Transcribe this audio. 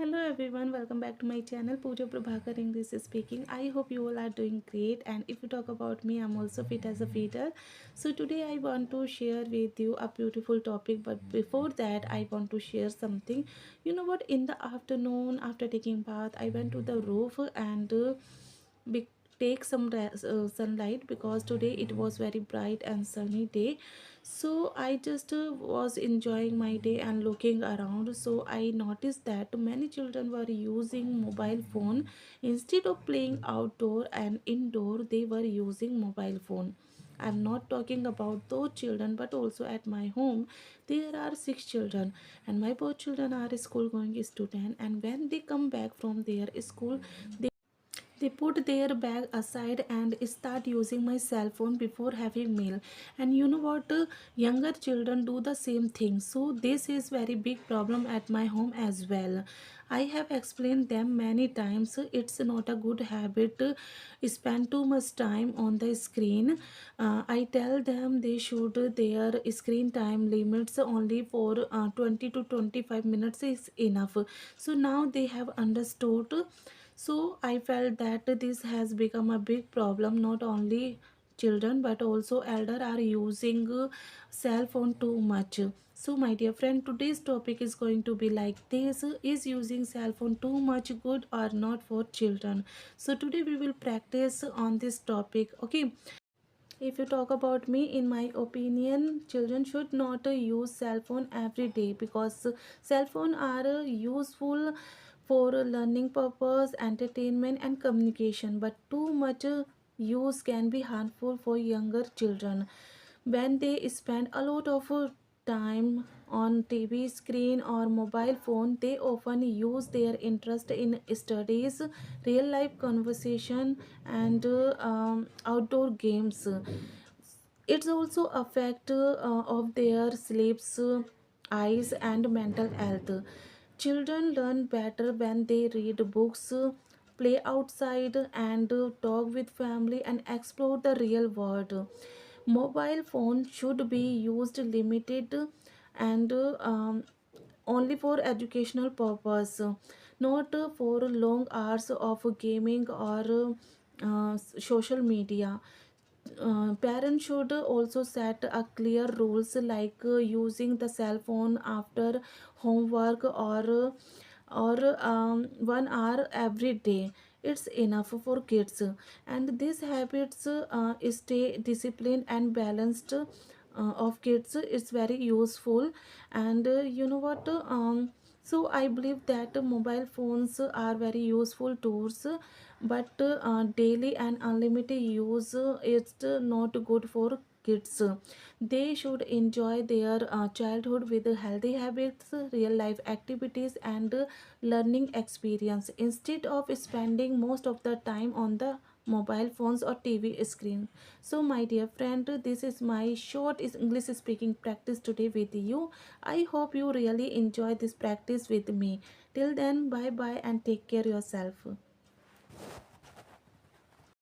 Hello everyone, welcome back to my channel. Pooja Prabhakar English is speaking. I hope you all are doing great, and if you talk about me, I'm also fit as a fiddle. So today I want to share with you a beautiful topic, but before that I want to share something. You know what, in the afternoon after taking bath, I went to the roof and be- take some sunlight because today it was very bright and sunny day. So I just was enjoying my day and looking around. So I noticed that many children were using mobile phone instead of playing outdoor and indoor. They were using mobile phone. I'm not talking about those children, but also at my home there are six children, and my both children are school going student. And when they come back from their school, they put their bag aside and start using my cell phone before having meal. And you know what? Younger children do the same thing. So this is very big problem at my home as well. I have explained them many times. It's not a good habit. Spend too much time on the screen. I tell them they should their screen time limits only for 20 to 25 minutes is enough. So now they have understood. So I felt that this has become a big problem. Not only children but also elder are using cell phone too much. So my dear friend, today's topic is going to be like this: is using cell phone too much good or not for children? So today we will practice on this topic. Okay, if you talk about me, in my opinion, children should not use cell phone every day, because cell phone are useful for learning purpose, entertainment and communication, but too much use can be harmful for younger children. When they spend a lot of time on TV screen or mobile phone, they often use their interest in studies, real life conversation and outdoor games. It's also affect of their sleeps, eyes and mental health. Children learn better when they read books, play outside and talk with family and explore the real world. Mobile phone should be used limited and only for educational purpose, not for long hours of gaming or social media. Parents should also set a clear rules, like using the cell phone after homework or 1 hour every day. It's enough for kids, and these habits stay disciplined and balanced of kids. It's very useful. And you know what, so I believe that mobile phones are very useful tools, but daily and unlimited use is not good for kids. They should enjoy their childhood with healthy habits, real life activities and learning experience, instead of spending most of the time on the mobile phones or TV screen. So my dear friend, this is my short English speaking practice today with you. I hope you really enjoy this practice with me. Till then, bye bye and take care yourself.